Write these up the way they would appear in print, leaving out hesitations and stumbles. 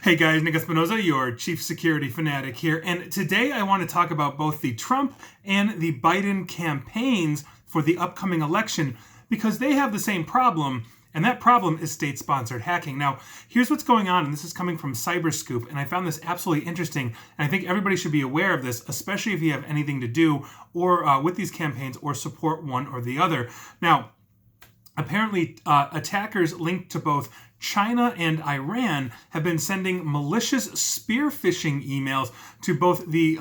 Hey guys, Nick Espinoza, your chief security fanatic here, and today I want to talk about both the Trump and the Biden campaigns for the upcoming election because they have the same problem, and that problem is state-sponsored hacking. Now, here's what's going on, and this is coming from Cyberscoop, and I found this absolutely interesting, and I think everybody should be aware of this, especially if you have anything to do or with these campaigns or support one or the other. Now, apparently, attackers linked to both China and Iran have been sending malicious spear phishing emails to both the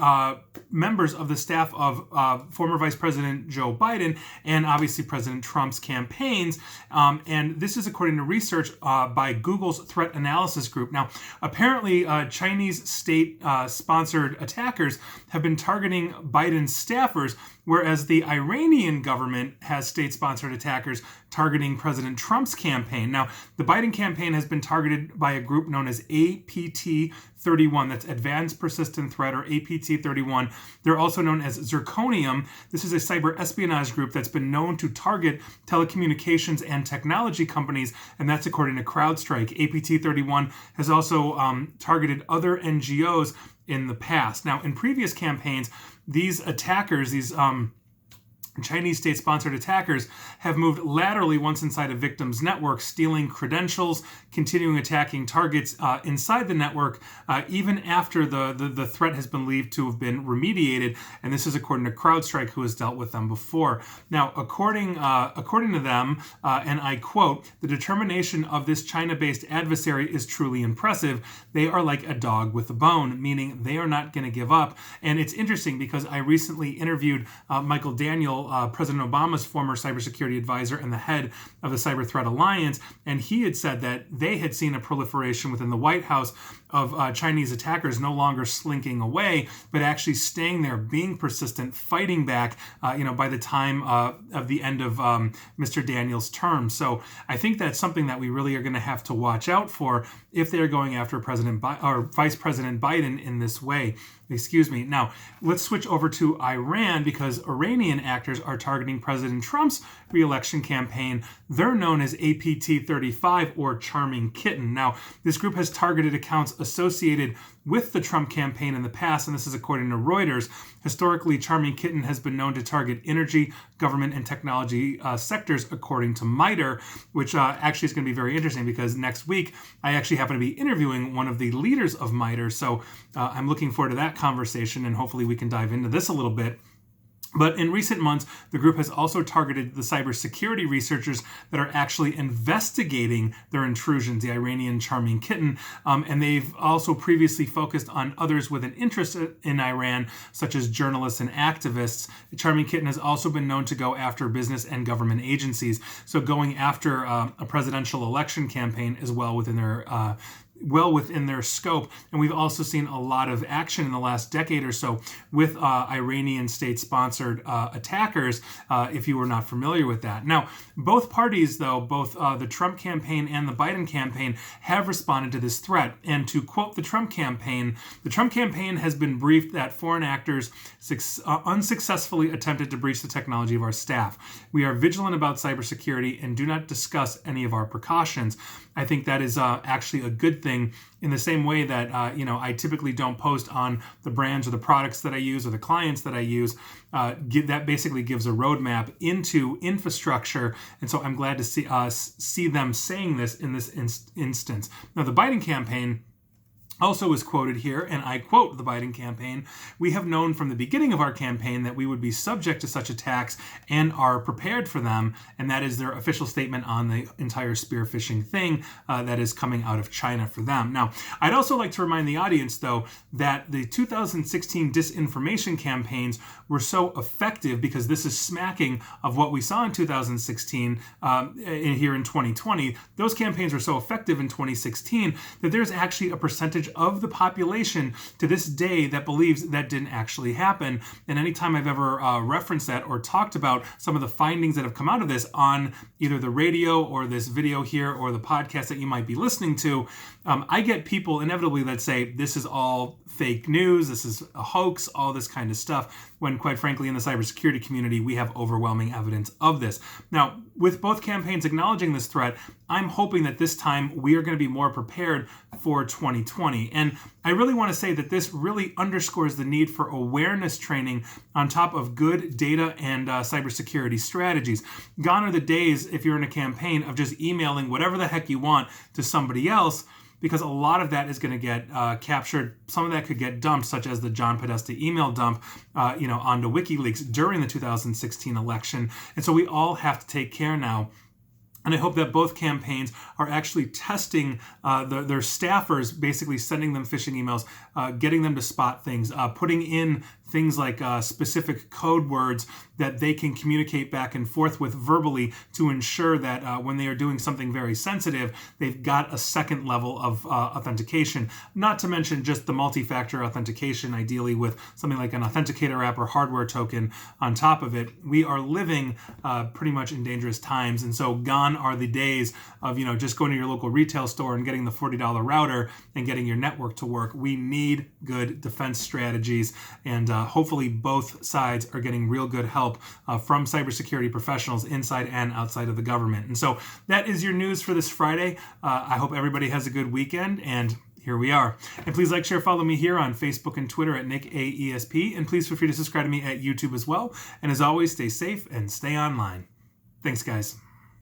members of the staff of former Vice President Joe Biden and obviously President Trump's campaigns. And this is according to research by Google's Threat Analysis Group. Now, apparently, Chinese state-sponsored attackers have been targeting Biden's staffers, whereas the Iranian government has state-sponsored attackers targeting President Trump's campaign. Now, the Biden campaign has been targeted by a group known as APT31, that's Advanced Persistent Threat, or APT31. They're also known as Zirconium. This is a cyber espionage group that's been known to target telecommunications and technology companies, and that's according to CrowdStrike. APT31 has also targeted other NGOs in the past. Now, in previous campaigns, these attackers, these Chinese state-sponsored attackers have moved laterally once inside a victim's network, stealing credentials, continuing attacking targets inside the network, even after the threat has been believed to have been remediated. And this is according to CrowdStrike, who has dealt with them before. Now, according to them, and I quote, "The determination of this China-based adversary is truly impressive. They are like a dog with a bone," meaning they are not going to give up. And it's interesting because I recently interviewed Michael Daniel, President Obama's former cybersecurity advisor and the head of the Cyber Threat Alliance, and he had said that they had seen a proliferation within the White House of Chinese attackers no longer slinking away, but actually staying there, being persistent, fighting back, by the time of the end of Mr. Daniels' term. So I think that's something that we really are going to have to watch out for if they're going after Vice President Biden in this way. Now, let's switch over to Iran because Iranian actors are targeting President Trump's re-election campaign. They're known as APT35 or Charming Kitten. Now, this group has targeted accounts associated with the Trump campaign in the past, and this is according to Reuters. Historically, Charming Kitten has been known to target energy, government, and technology sectors, according to MITRE, which actually is going to be very interesting because next week I actually happen to be interviewing one of the leaders of MITRE, so I'm looking forward to that conversation, and hopefully we can dive into this a little bit. But in recent months, the group has also targeted the cybersecurity researchers that are actually investigating their intrusions, the Iranian Charming Kitten, and they've also previously focused on others with an interest in Iran, such as journalists and activists. The Charming Kitten has also been known to go after business and government agencies, so going after a presidential election campaign as well within their scope. And we've also seen a lot of action in the last decade or so with Iranian state-sponsored attackers, if you were not familiar with that. Now, both parties, though, both the Trump campaign and the Biden campaign, have responded to this threat. And to quote the Trump campaign has been briefed that foreign actors unsuccessfully attempted to breach the technology of our staff. We are vigilant about cybersecurity and do not discuss any of our precautions. I think that is actually a good thing, in the same way that I typically don't post on the brands or the products that I use or the clients that I use. That basically gives a roadmap into infrastructure, and so I'm glad to see them saying this in this instance. Now, the Biden campaign also is quoted here, and I quote the Biden campaign, "We have known from the beginning of our campaign that we would be subject to such attacks and are prepared for them," and that is their official statement on the entire spear phishing thing that is coming out of China for them. Now, I'd also like to remind the audience, though, that the 2016 disinformation campaigns were so effective because this is smacking of what we saw in 2016 here in 2020. Those campaigns were so effective in 2016 that there's actually a percentage of the population to this day that believes that didn't actually happen. And anytime I've ever referenced that or talked about some of the findings that have come out of this on either the radio or this video here or the podcast that you might be listening to, I get people inevitably that say this is all fake news, this is a hoax, all this kind of stuff, when quite frankly in the cybersecurity community we have overwhelming evidence of this. Now, with both campaigns acknowledging this threat, I'm hoping that this time we are going to be more prepared for 2020. And I really want to say that this really underscores the need for awareness training on top of good data and cybersecurity strategies. Gone are the days, if you're in a campaign, of just emailing whatever the heck you want to somebody else, because a lot of that is going to get captured. Some of that could get dumped, such as the John Podesta email dump, onto WikiLeaks during the 2016 election. And so we all have to take care now. And I hope that both campaigns are actually testing their staffers, basically sending them phishing emails, getting them to spot things, putting in things like specific code words that they can communicate back and forth with verbally to ensure that when they are doing something very sensitive, they've got a second level of authentication. Not to mention just the multi-factor authentication, ideally with something like an authenticator app or hardware token on top of it. We are living pretty much in dangerous times, and so gone are the days of just going to your local retail store and getting the $40 router and getting your network to work. We need good defense strategies, and hopefully both sides are getting real good help from cybersecurity professionals inside and outside of the government. And so that is your news for this Friday. I hope everybody has a good weekend, and here we are. And please like, share, follow me here on Facebook and Twitter at NickAESP, and please feel free to subscribe to me at YouTube as well. And as always, stay safe and stay online. Thanks, guys.